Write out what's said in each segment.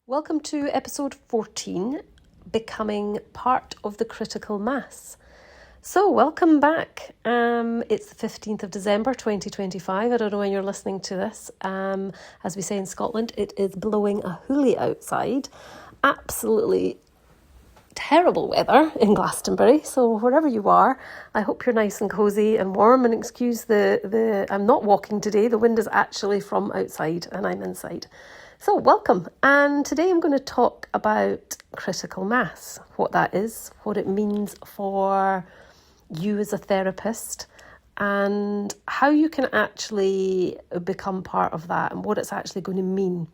Welcome to episode 14, Becoming Part of the Critical Mass. So, welcome back. It's the 15th of December 2025. I don't know when you're listening to this. As we say in Scotland, it is blowing a hoolie outside. Absolutely terrible weather in Glastonbury. So, wherever you are, I hope you're nice and cosy and warm. And excuse I'm not walking today. The wind is actually from outside and I'm inside. So welcome, and today I'm going to talk about critical mass, what that is, what it means for you as a therapist, and how you can actually become part of that and what it's actually going to mean.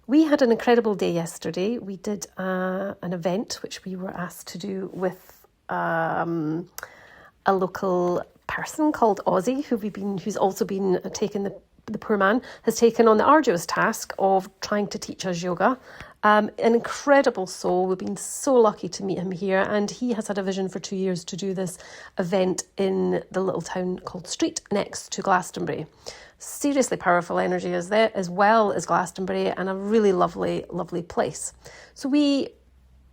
We had an incredible day yesterday. We did an event which we were asked to do with a local person called Ozzy, who's also been taking the poor man has taken on the arduous task of trying to teach us yoga. An incredible soul. We've been so lucky to meet him here, and he has had a vision for 2 years to do this event in the little town called Street next to Glastonbury. Seriously powerful energy is there, as well as Glastonbury, and a really lovely, lovely place. So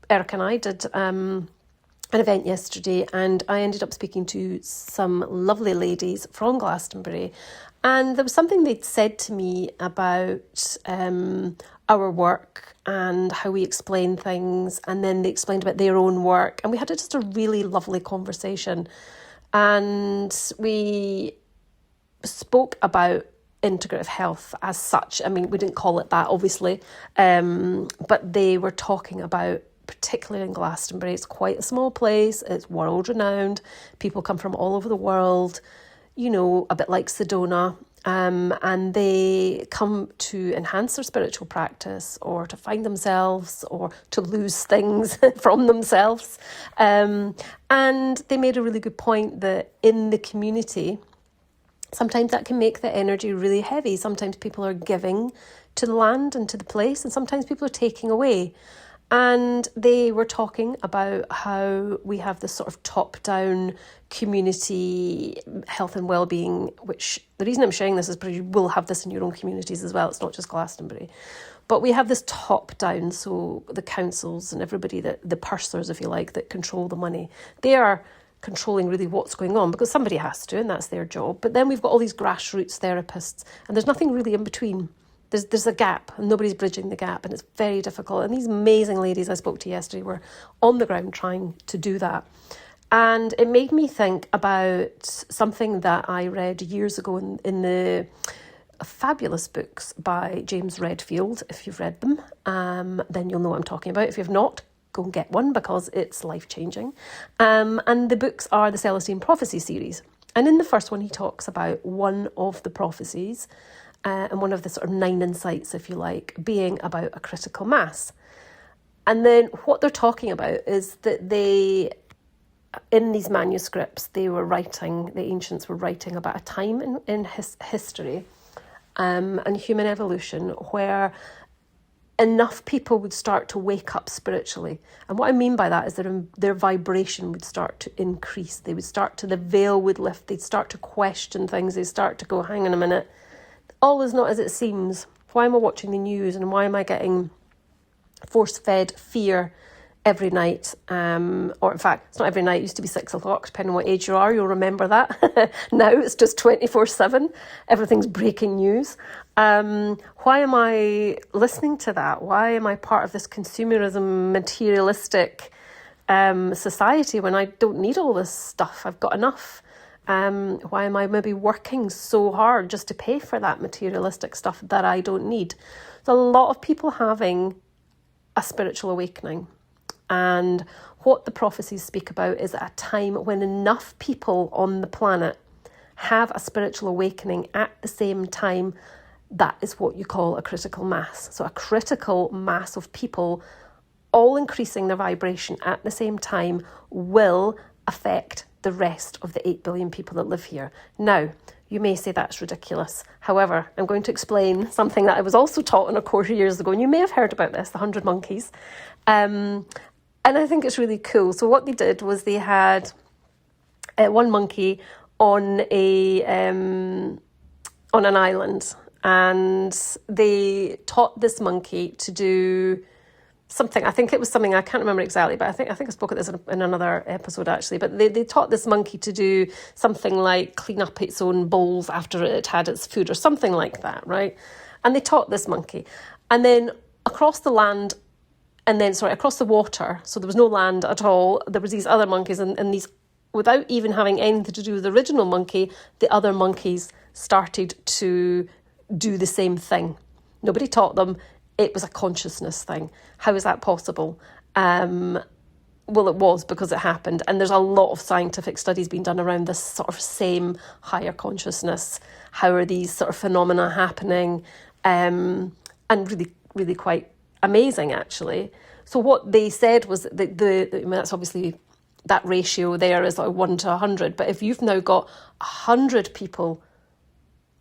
Eric and I did an event yesterday, and I ended up speaking to some lovely ladies from Glastonbury. And there was something they'd said to me about our work and how we explain things. And then they explained about their own work. And we had just a really lovely conversation. And we spoke about integrative health as such. I mean, we didn't call it that, obviously. But they were talking about, particularly in Glastonbury, it's quite a small place. It's world renowned. People come from all over the world. You know, a bit like Sedona, and they come to enhance their spiritual practice or to find themselves or to lose things from themselves. And they made a really good point that in the community, sometimes that can make the energy really heavy. Sometimes people are giving to the land and to the place, and sometimes people are taking away. And they were talking about how we have this sort of top-down community health and well-being, which the reason I'm sharing this is because you will have this in your own communities as well. It's not just Glastonbury. But we have this top-down, so the councils and everybody, the pursers, if you like, that control the money, they are controlling really what's going on because somebody has to, and that's their job. But then we've got all these grassroots therapists, and there's nothing really in between. There's a gap and nobody's bridging the gap, and it's very difficult. And these amazing ladies I spoke to yesterday were on the ground trying to do that. And it made me think about something that I read years ago in the fabulous books by James Redfield. If you've read them, then you'll know what I'm talking about. If you've not, go and get one because it's life-changing. And the books are the Celestine Prophecy series. And in the first one, he talks about one of the prophecies, and one of the sort of 9 insights, if you like, being about a critical mass. And then what they're talking about is that in these manuscripts, the ancients were writing about a time in history and human evolution where enough people would start to wake up spiritually. And what I mean by that is that their vibration would start to increase. The veil would lift. They'd start to question things. They'd start to go, hang on a minute. All is not as it seems. Why am I watching the news and why am I getting force-fed fear every night? Or in fact, it's not every night. It used to be 6 o'clock, depending on what age you are. You'll remember that. Now it's just 24/7. Everything's breaking news. Why am I listening to that? Why am I part of this consumerism, materialistic society when I don't need all this stuff? I've got enough. Why am I maybe working so hard just to pay for that materialistic stuff that I don't need? There's a lot of people having a spiritual awakening. And what the prophecies speak about is a time when enough people on the planet have a spiritual awakening at the same time. That is what you call a critical mass. So a critical mass of people all increasing their vibration at the same time will affect the rest of the 8 billion people that live here. Now, you may say that's ridiculous. However, I'm going to explain something that I was also taught in a course years ago, and you may have heard about this, the 100 Monkeys. And I think it's really cool. So what they did was they had one monkey on an island, and they taught this monkey to do something. I think it was something, I can't remember exactly, but I think I spoke of this in another episode actually. But they taught this monkey to do something like clean up its own bowls after it had its food or something like that, right? And they taught this monkey. And then across the water, so there was no land at all, there was these other monkeys, and these, without even having anything to do with the original monkey, the other monkeys started to do the same thing. Nobody taught them. It was a consciousness thing. How is that possible? Well, it was, because it happened. And there's a lot of scientific studies being done around this sort of same higher consciousness. How are these sort of phenomena happening? And really, really quite amazing, actually. So what they said was that that's obviously, that ratio there is like 1 to 100. But if you've now got 100 people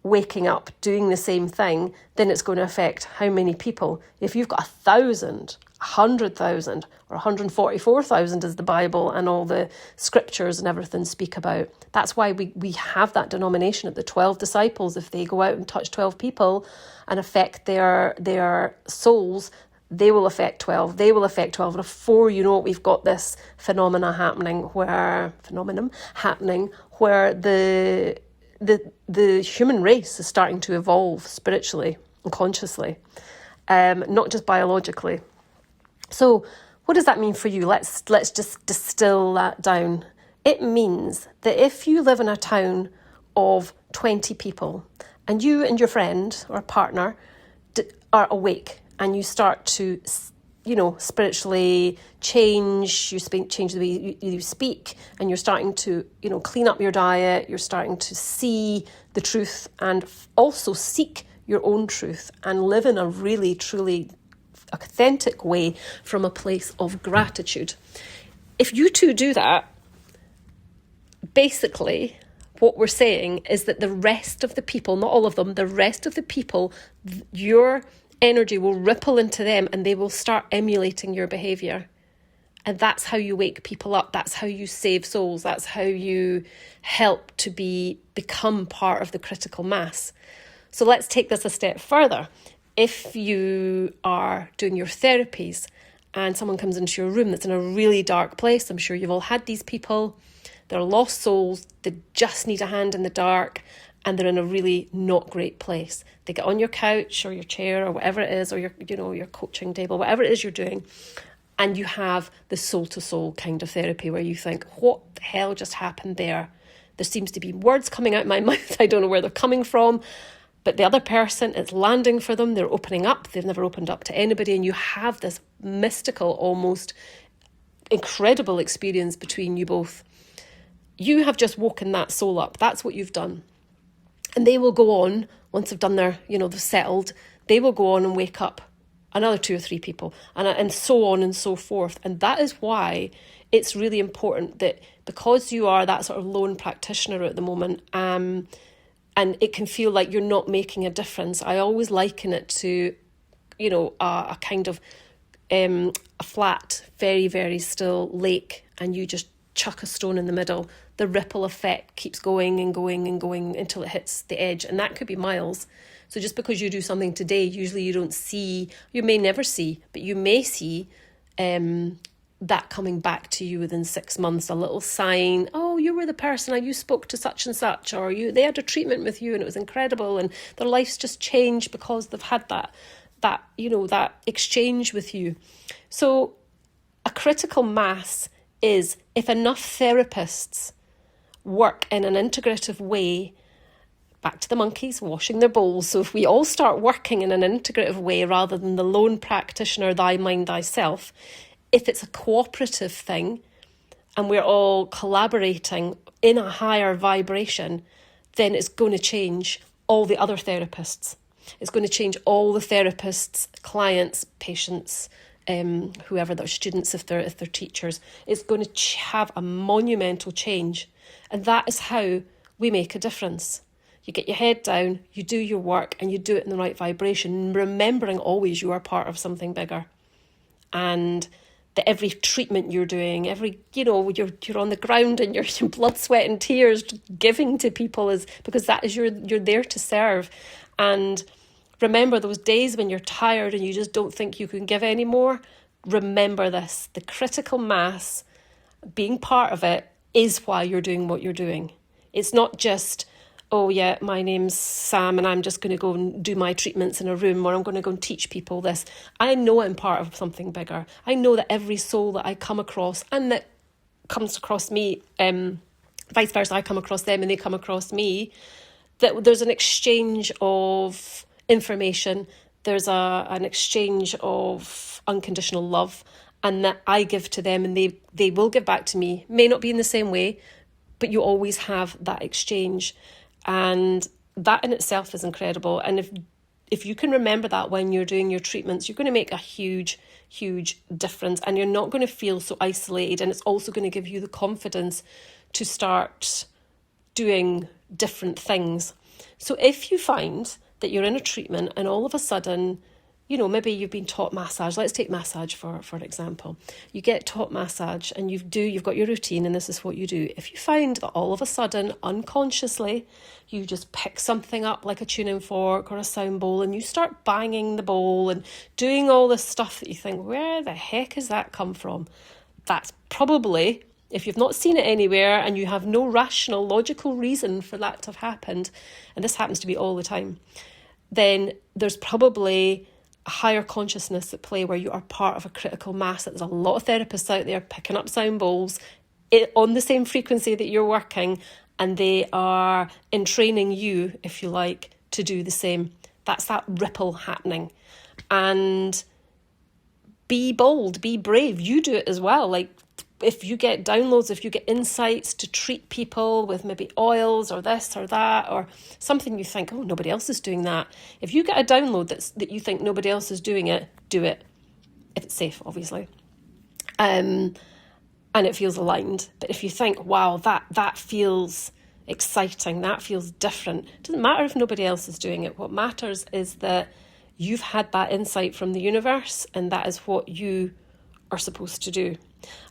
waking up doing the same thing, then it's going to affect how many people. If you've got 1,000, 100,000, or 144,000, as the Bible and all the scriptures and everything speak about. That's why we have that denomination of the 12 disciples. If they go out and touch 12 people and affect their souls, they will affect 12. They will affect 12. And before you know it, we've got this phenomenon happening where the human race is starting to evolve spiritually and consciously, not just biologically. So what does that mean for you? Let's just distill that down. It means that if you live in a town of 20 people and you and your friend or partner are awake and you start to, spiritually change, change the way you speak, and you're starting to, clean up your diet, you're starting to see the truth and also seek your own truth and live in a really, truly authentic way from a place of gratitude. If you two do that, basically what we're saying is that the rest of the people, not all of them, the rest of the people, your energy will ripple into them and they will start emulating your behaviour. And that's how you wake people up. That's how you save souls. That's how you help to become part of the critical mass. So let's take this a step further. If you are doing your therapies and someone comes into your room that's in a really dark place, I'm sure you've all had these people. They're lost souls. They just need a hand in the dark. And they're in a really not great place. They get on your couch or your chair or whatever it is, or your coaching table, whatever it is you're doing, and you have the soul-to-soul kind of therapy where you think, what the hell just happened there? There seems to be words coming out my mouth. I don't know where they're coming from, but the other person, it's landing for them. They're opening up. They've never opened up to anybody, and you have this mystical, almost incredible experience between you both. You have just woken that soul up. That's what you've done. And they will go on, once they've done their, they've settled, they will go on and wake up another 2 or 3 people, and so on and so forth. And that is why it's really important that, because you are that sort of lone practitioner at the moment, and it can feel like you're not making a difference. I always liken it to, a kind of a flat, very, very still lake, and you just chuck a stone in the middle. The ripple effect keeps going and going and going until it hits the edge, and that could be miles. So just because you do something today, usually you may never see, but you may see that coming back to you within 6 months, a little sign, oh, you were the person, you spoke to such and such, or they had a treatment with you and it was incredible, and their life's just changed because they've had that exchange with you. So a critical mass is if enough therapists work in an integrative way, back to the monkeys washing their bowls. So if we all start working in an integrative way rather than the lone practitioner, thy mind, thyself, if it's a cooperative thing and we're all collaborating in a higher vibration, then it's going to change all the other therapists. It's going to change all the therapists, clients, patients, whoever, their students, if they're teachers. It's going to have a monumental change. And that is how we make a difference. You get your head down, you do your work, and you do it in the right vibration, remembering always you are part of something bigger. And that every treatment you're doing, you're on the ground and your blood, sweat and tears giving to people is because that is you're there to serve. And remember those days when you're tired and you just don't think you can give anymore. Remember this, the critical mass, being part of it, is why you're doing what you're doing. It's not just, oh yeah, my name's Sam and I'm just going to go and do my treatments in a room, or I'm going to go and teach people this. I know I'm part of something bigger. I know that every soul that I come across and that comes across me, vice versa, I come across them and they come across me, that there's an exchange of information, there's an exchange of unconditional love, and that I give to them and they will give back to me. May not be in the same way, but you always have that exchange. And that in itself is incredible. And if you can remember that when you're doing your treatments, you're going to make a huge, huge difference, and you're not going to feel so isolated. And it's also going to give you the confidence to start doing different things. So if you find that you're in a treatment and all of a sudden, you know, maybe you've been taught massage. Let's take massage for example. You get taught massage and you've got your routine and this is what you do. If you find that all of a sudden, unconsciously, you just pick something up like a tuning fork or a sound bowl and you start banging the bowl and doing all this stuff that you think, where the heck has that come from? That's probably, if you've not seen it anywhere and you have no rational, logical reason for that to have happened, and this happens to be all the time, then there's probably a higher consciousness at play where you are part of a critical mass. There's a lot of therapists out there picking up sound bowls on the same frequency that you're working, and they are entraining you, if you like, to do the same. That's that ripple happening. And be bold, be brave. You do it as well. Like, if you get downloads, if you get insights to treat people with maybe oils or this or that, or something you think, oh, nobody else is doing that. If you get a download that you think nobody else is doing it, do it. If it's safe, obviously. And it feels aligned. But if you think, wow, that feels exciting, that feels different, it doesn't matter if nobody else is doing it. What matters is that you've had that insight from the universe, and that is what you are supposed to do.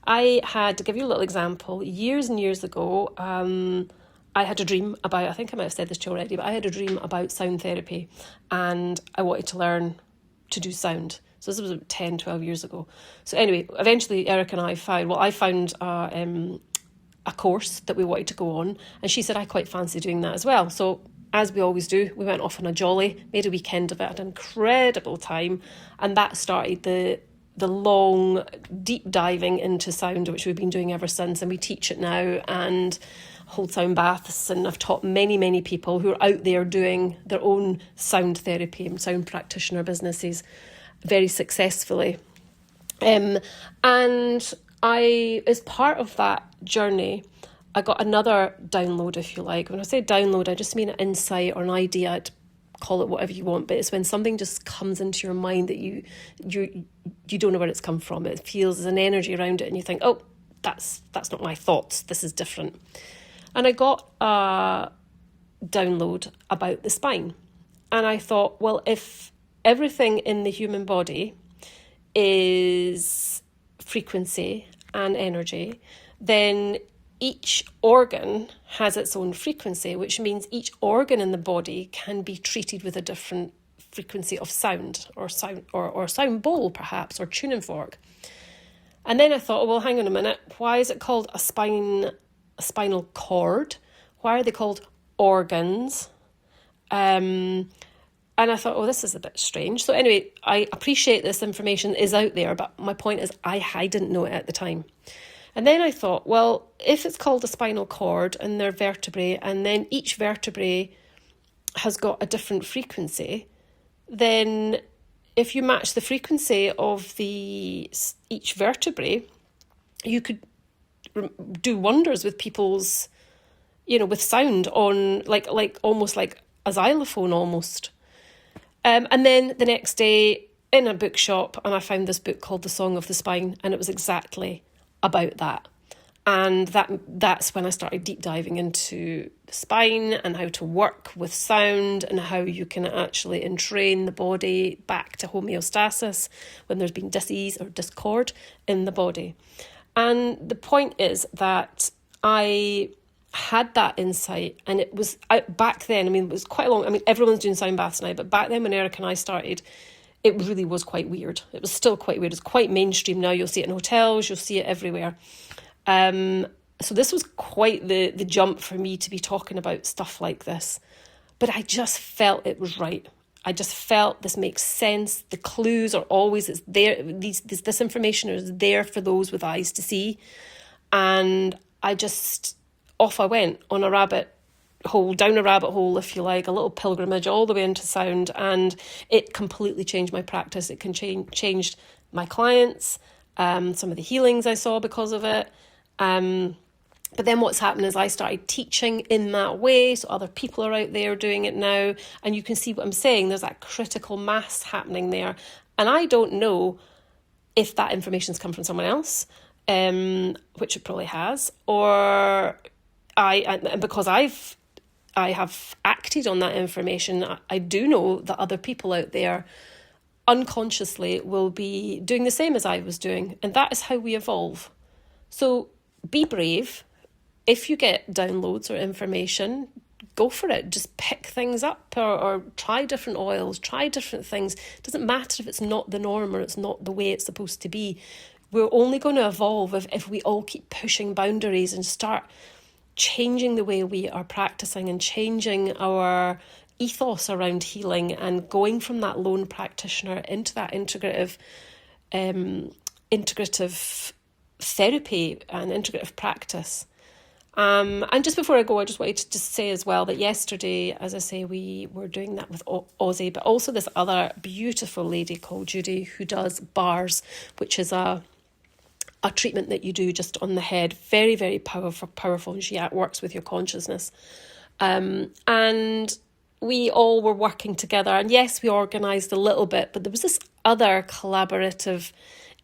I had, to give you a little example, years and years ago, I had a dream about, I think I might have said this to you already, but I had a dream about sound therapy, and I wanted to learn to do sound. So this was about 10, 12 years ago. So anyway, eventually Eric and I found a course that we wanted to go on, and she said, I quite fancy doing that as well. So as we always do, we went off on a jolly, made a weekend of it, had an incredible time, and that started the long, deep diving into sound, which we've been doing ever since, and we teach it now and hold sound baths, and I've taught many, many people who are out there doing their own sound therapy and sound practitioner businesses very successfully. And I, as part of that journey, I got another download, if you like. When I say download, I just mean an insight or an idea. Call it whatever you want, but it's when something just comes into your mind that you don't know where it's come from. It feels, there's an energy around it, and you think, oh, that's not my thoughts, this is different. And I got a download about the spine, and I thought, well, if everything in the human body is frequency and energy, then each organ has its own frequency, which means each organ in the body can be treated with a different frequency of sound, or sound bowl perhaps, or tuning fork. And then I thought, well, hang on a minute, why is it called a spinal cord? Why are they called organs? And I thought, oh, this is a bit strange. So anyway, I appreciate this information is out there, but my point is I didn't know it at the time. And then I thought, well, if it's called a spinal cord and they're vertebrae, and then each vertebrae has got a different frequency, then if you match the frequency of each vertebrae, you could do wonders with people's, with sound on, like almost like a xylophone almost. And then the next day in a bookshop, and I found this book called The Song of the Spine, and it was exactly about that. And that's when I started deep diving into the spine and how to work with sound and how you can actually entrain the body back to homeostasis when there's been dis-ease or discord in the body. And the point is that I had that insight, and it was back then, it was quite a long, everyone's doing sound baths now, but back then when Eric and I started, it really was quite weird. It was still quite weird. It's quite mainstream now. You'll see it in hotels, you'll see it everywhere. So this was quite the jump for me to be talking about stuff like this. But I just felt it was right. I just felt this makes sense. The clues are always, it's there. This information is there for those with eyes to see. And off I went on a rabbit hole, down a rabbit hole, if you like, a little pilgrimage all the way into sound. And it completely changed my practice. It changed my clients, some of the healings I saw because of it. But then what's happened is I started teaching in that way, so other people are out there doing it now, and you can see what I'm saying. There's that critical mass happening there, and I don't know if that information's come from someone else, which it probably has, or because I have acted on that information. I do know that other people out there unconsciously will be doing the same as I was doing, and that is how we evolve. So be brave. If you get downloads or information, go for it. Just pick things up or try different oils, try different things. It doesn't matter if it's not the norm or it's not the way it's supposed to be. We're only going to evolve if we all keep pushing boundaries and start changing the way we are practicing and changing our ethos around healing and going from that lone practitioner into that integrative therapy and integrative practice. And just before I go, I just wanted to just say as well that yesterday, as I say, we were doing that with Ozzy, but also this other beautiful lady called Judy who does bars, which is a treatment that you do just on the head. Very, very powerful. And she works with your consciousness. And we all were working together. And yes, we organised a little bit, but there was this other collaborative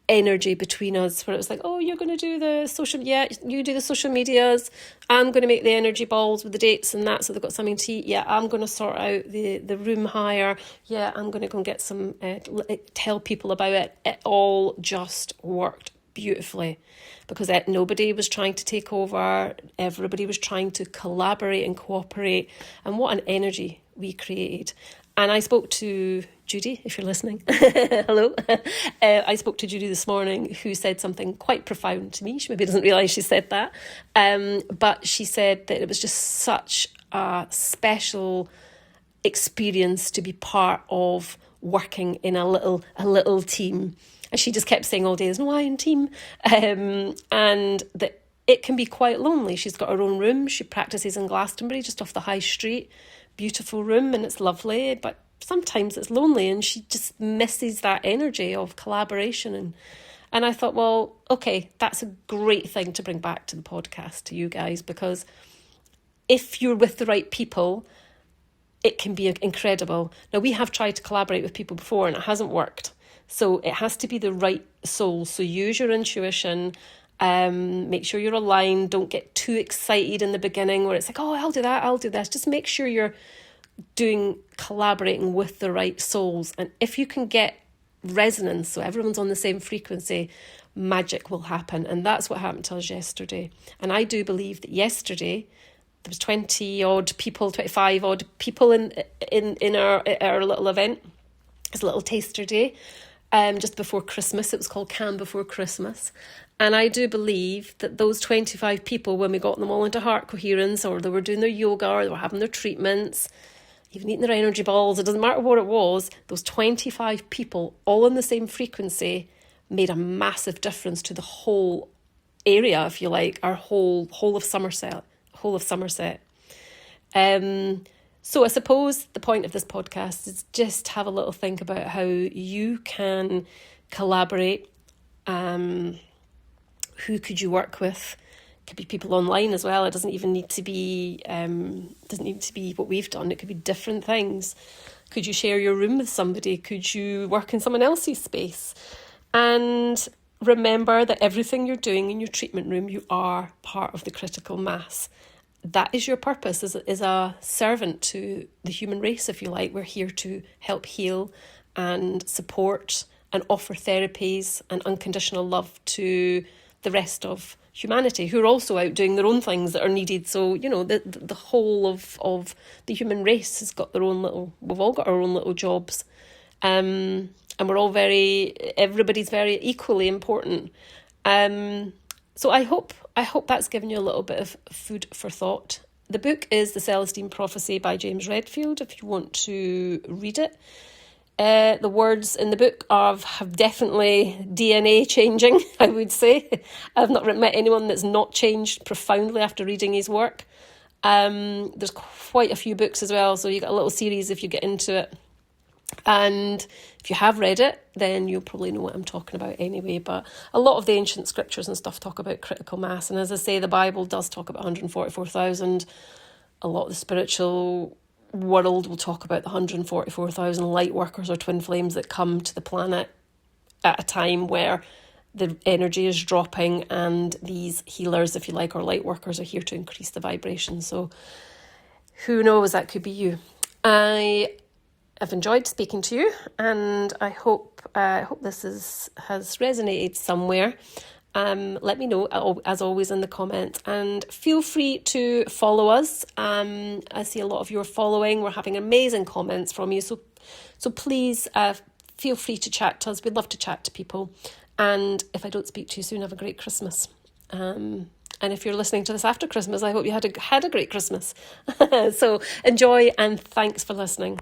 energy between us where it was like, oh, you're going to do the social, you do the social medias, I'm going to make the energy balls with the dates and that so they've got something to eat, I'm going to sort out the room hire, I'm going to go and get some tell people about it. It all just worked beautifully because nobody was trying to take over, everybody was trying to collaborate and cooperate, and what an energy we created. And I spoke to Judy, if you're listening, hello. I spoke to Judy this morning, who said something quite profound to me. She maybe doesn't realise she said that. But she said that it was just such a special experience to be part of working in a little team. And she just kept saying all day, there's no I in team. And that it can be quite lonely. She's got her own room. She practices in Glastonbury, just off the high street. Beautiful room, and it's lovely, but sometimes it's lonely, and she just misses that energy of collaboration. And I thought, well, okay, that's a great thing to bring back to the podcast to you guys, because if you're with the right people, it can be incredible. Now, we have tried to collaborate with people before and it hasn't worked. So it has to be the right soul. So use your intuition. Make sure you're aligned. Don't get too excited in the beginning where it's like, oh, I'll do that, I'll do this. Just make sure you're collaborating with the right souls. And if you can get resonance, so everyone's on the same frequency, magic will happen. And that's what happened to us yesterday. And I do believe that yesterday there was 25 odd people in our little event. It's a little taster day. Just before Christmas. It was called Calm Before Christmas. And I do believe that those 25 people, when we got them all into heart coherence, or they were doing their yoga, or they were having their treatments, even eating their energy balls, it doesn't matter what it was, those 25 people all in the same frequency made a massive difference to the whole area, if you like, our whole of Somerset. So I suppose the point of this podcast is just have a little think about how you can collaborate. Who could you work with? Could be people online as well. It doesn't even need to be what we've done. It could be different things. Could you share your room with somebody? Could you work in someone else's space? And remember that everything you're doing in your treatment room, you are part of the critical mass. That is your purpose as a servant to the human race, if you like. We're here to help heal and support and offer therapies and unconditional love to the rest of humanity who are also out doing their own things that are needed. So, the whole of the human race has got their own we've all got our own little jobs. And we're all everybody's very equally important. So I hope that's given you a little bit of food for thought. The book is The Celestine Prophecy by James Redfield, if you want to read it. The words in the book have definitely DNA changing, I would say. I've not met anyone that's not changed profoundly after reading his work. There's quite a few books as well, so you got a little series if you get into it. And if you have read it, then you'll probably know what I'm talking about anyway. But a lot of the ancient scriptures and stuff talk about critical mass. And as I say, the Bible does talk about 144,000. A lot of the spiritual world will talk about the 144,000 light workers or twin flames that come to the planet at a time where the energy is dropping, and these healers, if you like, or light workers are here to increase the vibration. So who knows, that could be you. I've enjoyed speaking to you, and I hope this has resonated somewhere. Let me know, as always, in the comments, and feel free to follow us. I see a lot of your following. We're having amazing comments from you, so please feel free to chat to us. We'd love to chat to people. And if I don't speak to you soon, have a great Christmas. And if you're listening to this after Christmas, I hope you had a great Christmas. So enjoy, and thanks for listening.